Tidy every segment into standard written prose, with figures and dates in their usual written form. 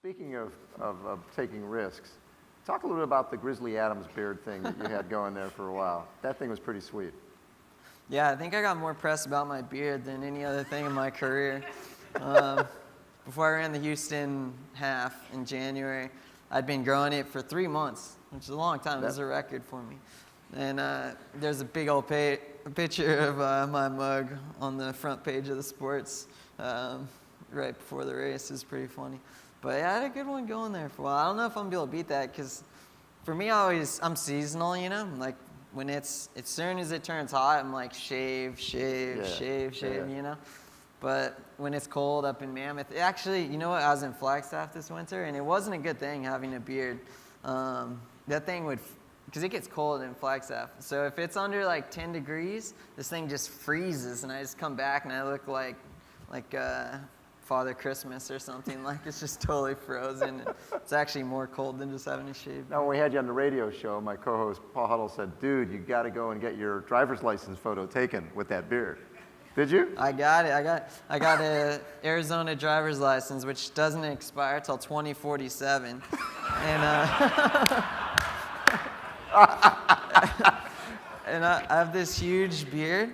Speaking of taking risks, talk a little bit about the Grizzly Adams beard thing that you had going there for a while. That thing was pretty sweet. Yeah, I think I got more press about my beard than any other thing in my career. Before I ran the Houston half in January, I'd been growing it for 3 months, which is a long time. It was a record for me. And there's a big old picture of my mug on the front page of the sports right before the race. It was pretty funny. But yeah, I had a good one going there for a while. I don't know if I'm going to be able to beat that because for me, I'm seasonal, you know? Like when as soon as it turns hot, I'm like shave, you know? But when it's cold up in Mammoth, actually, you know what? I was in Flagstaff this winter, and it wasn't a good thing having a beard. That thing would, because it gets cold in Flagstaff. So if it's under like 10 degrees, this thing just freezes, and I just come back and I look like Father Christmas or something. Like it's just totally frozen. It's actually more cold than just having a shave. Now, when we had you on the radio show, my co-host Paul Huddle said, "Dude, you got to go and get your driver's license photo taken with that beard." Did you? I got it. I got a Arizona driver's license, which doesn't expire till 2047, and and I have this huge beard.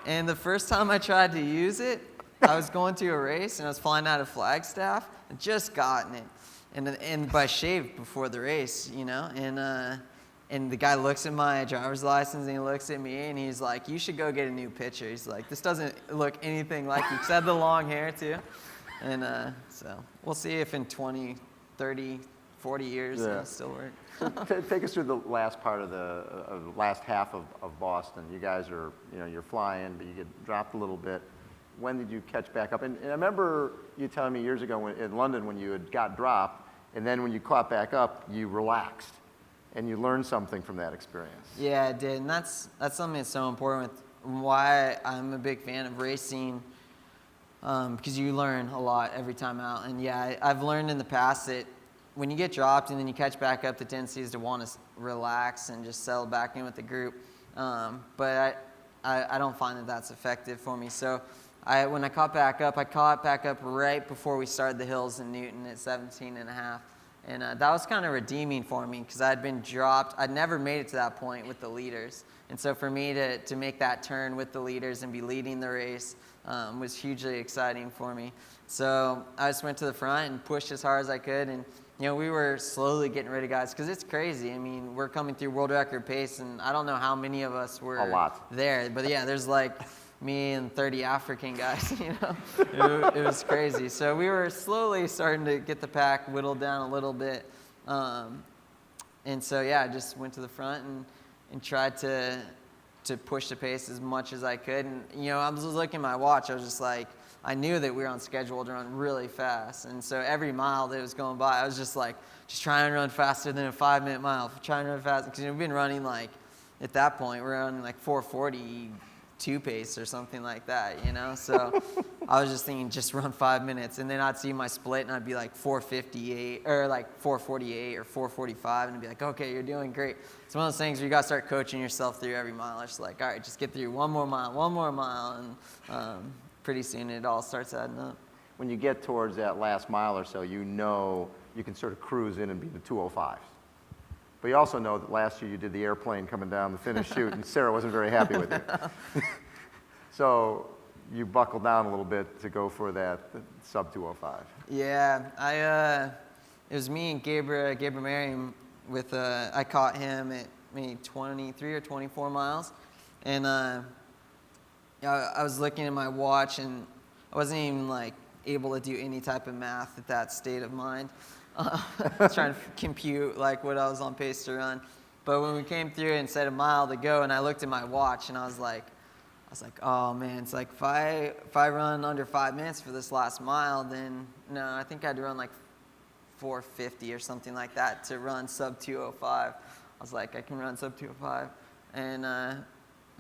And the first time I tried to use it, I was going to a race and I was flying out of Flagstaff and just gotten it, but I shaved before the race, you know, and the guy looks at my driver's license and he looks at me and he's like, "You should go get a new picture." He's like, "This doesn't look anything like you." 'Cause I had the long hair too. And so we'll see if in 20, 30, 40 years it'll still work. So take us through the last part of the last half of Boston. You guys are, you're flying, but you get dropped a little bit. When did you catch back up? And I remember you telling me years ago in London when you had got dropped, and then when you caught back up, you relaxed. And you learned something from that experience. Yeah, I did, and that's something that's so important with why I'm a big fan of racing, because you learn a lot every time out. And yeah, I've learned in the past that when you get dropped and then you catch back up, the tendency is to want to relax and just settle back in with the group. But I don't find that that's effective for me. So when I caught back up right before we started the hills in Newton at 17 and a half. And that was kind of redeeming for me because I'd been dropped. I'd never made it to that point with the leaders. And so for me to make that turn with the leaders and be leading the race was hugely exciting for me. So I just went to the front and pushed as hard as I could. And, we were slowly getting rid of guys because it's crazy. I mean, we're coming through world record pace, and I don't know how many of us were there. But, yeah, there's like me and 30 African guys, it was crazy. So we were slowly starting to get the pack whittled down a little bit. And so, yeah, I just went to the front and tried to push the pace as much as I could. And, I was looking at my watch. I was just like, I knew that we were on schedule to run really fast. And so every mile that was going by, I was just trying to run faster than a 5-minute mile, trying to run fast. Because we've been running at that point, we're running 4:42 pace or something like that, So I was just thinking, just run 5 minutes. And then I'd see my split and I'd be 4:58 or 4:48 or 4:45. And I'd be like, okay, you're doing great. It's one of those things where you got to start coaching yourself through every mile. It's all right, just get through one more mile. And pretty soon it all starts adding up. When you get towards that last mile or so, you can sort of cruise in and be the 205s. But you also know that last year you did the airplane coming down the finish chute, and Sarah wasn't very happy with you. So you buckled down a little bit to go for that sub 205. Yeah, it was me and Gabriel Merriam I caught him at maybe 23 or 24 miles, and I was looking at my watch, and I wasn't even able to do any type of math at that state of mind. I was trying to compute what I was on pace to run. But when we came through and said a mile to go, and I looked at my watch and I was like, oh man, it's if I run under 5 minutes for this last mile, then no, I think I had to run 4:50 or something like that to run sub 205. I was like, I can run sub 205. And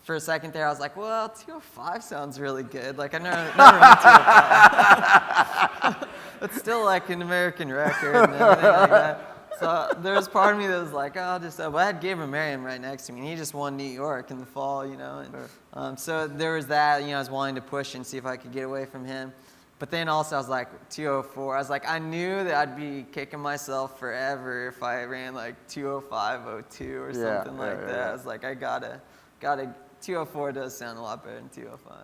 for a second there, I was like, well, 205 sounds really good. I never run 205. It's still an American record and everything like that. So there was part of me that was like, oh, I'll just, but I had Gabriel Merriam right next to me, and he just won New York in the fall, And, so there was that, I was wanting to push and see if I could get away from him. But then also I was like 204. I was like, I knew that I'd be kicking myself forever if I ran like 205.02 or something like that. I was like, I gotta 204 does sound a lot better than 205.